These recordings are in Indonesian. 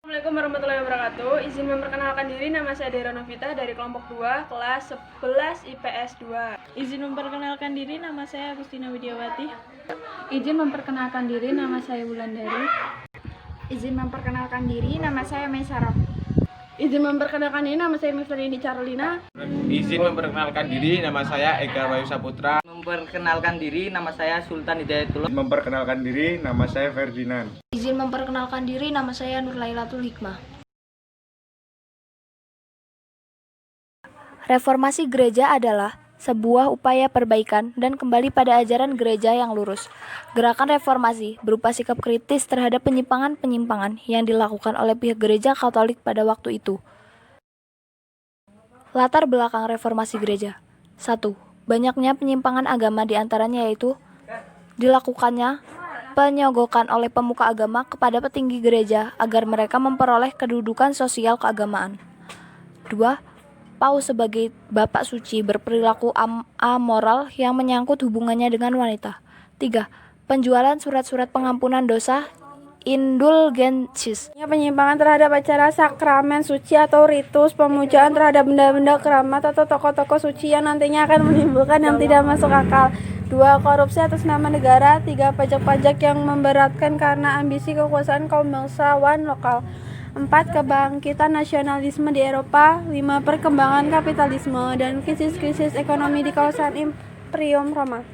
Assalamualaikum warahmatullahi wabarakatuh. Izin memperkenalkan diri, nama saya Dera Novita dari kelompok 2, kelas 11 IPS 2. Izin memperkenalkan diri, nama saya Agustina Widiawati. Izin memperkenalkan diri, nama saya Wulandari. Izin memperkenalkan diri, nama saya Maisarah. Izin memperkenalkan diri, nama saya Miftarini Carolina. Izin memperkenalkan diri, nama saya Ega Wayu Saputra. Memperkenalkan diri, nama saya Sultan Hidayatullah. Memperkenalkan diri, nama saya Ferdinand. Izin memperkenalkan diri, nama saya Nur Lailatul Hikmah. Reformasi gereja adalah sebuah upaya perbaikan dan kembali pada ajaran gereja yang lurus. Gerakan reformasi berupa sikap kritis terhadap penyimpangan-penyimpangan yang dilakukan oleh pihak gereja Katolik pada waktu itu. Latar belakang reformasi gereja. 1. Banyaknya penyimpangan agama di antaranya yaitu dilakukannya penyogokan oleh pemuka agama kepada petinggi gereja agar mereka memperoleh kedudukan sosial keagamaan. 2. Paus sebagai bapak suci berperilaku amoral yang menyangkut hubungannya dengan wanita. 3. Penjualan surat-surat pengampunan dosa indulgensis. Penyimpangan terhadap acara sakramen suci atau ritus, pemujaan terhadap benda-benda keramat atau tokoh-tokoh suci yang nantinya akan menimbulkan yang tidak masuk akal. 2. Korupsi atas nama negara. 3. Pajak-pajak yang memberatkan karena ambisi kekuasaan kaum bangsawan lokal. 4. Kebangkitan nasionalisme di Eropa. 5. Perkembangan kapitalisme dan krisis-krisis ekonomi di kawasan Imperium Roma.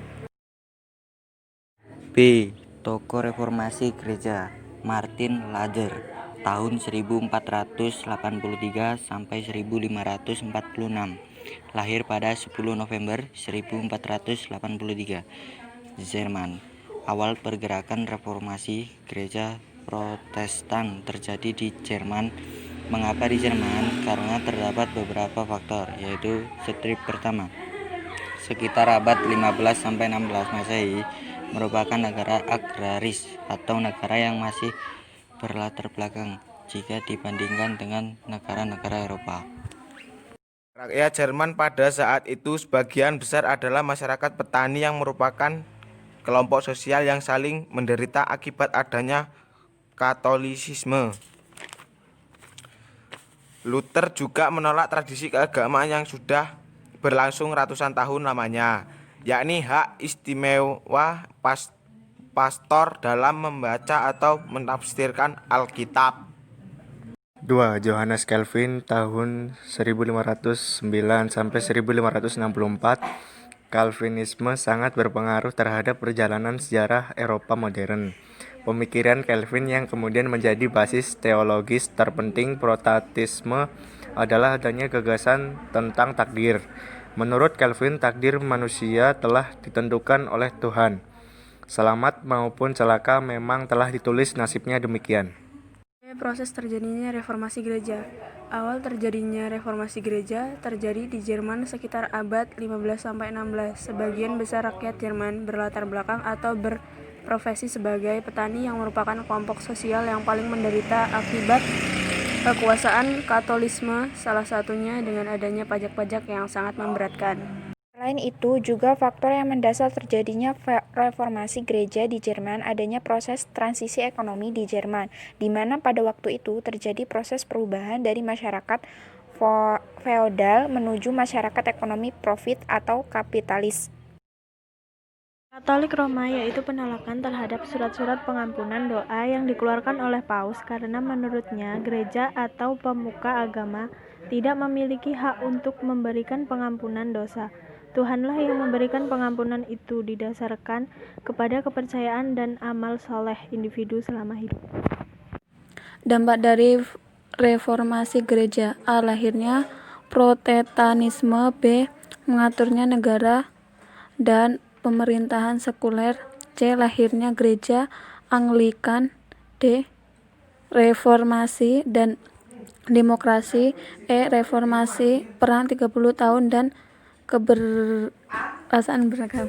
B. Tokoh reformasi gereja Martin Luther tahun 1483 sampai 1546. Lahir pada 10 November 1483. Jerman. Awal pergerakan reformasi gereja Protestan terjadi di Jerman. Mengapa di Jerman? Karena terdapat beberapa faktor, yaitu strip pertama. Sekitar abad 15 sampai 16 Masehi merupakan negara agraris atau negara yang masih berlatar belakang jika dibandingkan dengan negara-negara Eropa. Rakyat Jerman pada saat itu sebagian besar adalah masyarakat petani yang merupakan kelompok sosial yang saling menderita akibat adanya Katolisisme. Luther juga menolak tradisi keagamaan yang sudah berlangsung ratusan tahun lamanya, yakni hak istimewa pastor dalam membaca atau menafsirkan Alkitab. 2. Johannes Calvin tahun 1509 sampai 1564. Calvinisme sangat berpengaruh terhadap perjalanan sejarah Eropa modern. Pemikiran Calvin yang kemudian menjadi basis teologis terpenting Protestantisme adalah adanya gagasan tentang takdir. Menurut Calvin, takdir manusia telah ditentukan oleh Tuhan. Selamat maupun celaka memang telah ditulis nasibnya demikian. Proses terjadinya reformasi gereja. Awal terjadinya reformasi gereja terjadi di Jerman sekitar abad 15-16. Sebagian besar rakyat Jerman berlatar belakang atau berprofesi sebagai petani yang merupakan kelompok sosial yang paling menderita akibat kekuasaan Katolisme, salah satunya dengan adanya pajak-pajak yang sangat memberatkan. Selain itu, juga faktor yang mendasar terjadinya reformasi gereja di Jerman adanya proses transisi ekonomi di Jerman, di mana pada waktu itu terjadi proses perubahan dari masyarakat feodal menuju masyarakat ekonomi profit atau kapitalis. Katolik Roma yaitu penolakan terhadap surat-surat pengampunan doa yang dikeluarkan oleh Paus karena menurutnya gereja atau pemuka agama tidak memiliki hak untuk memberikan pengampunan dosa. Tuhanlah yang memberikan pengampunan itu didasarkan kepada kepercayaan dan amal soleh individu selama hidup. Dampak dari reformasi gereja. A. Lahirnya Protestanisme. B. Mengaturnya negara dan pemerintahan sekuler. C. Lahirnya gereja Anglikan. D. Reformasi dan demokrasi. E. Reformasi perang 30 tahun dan keberagaman beragam.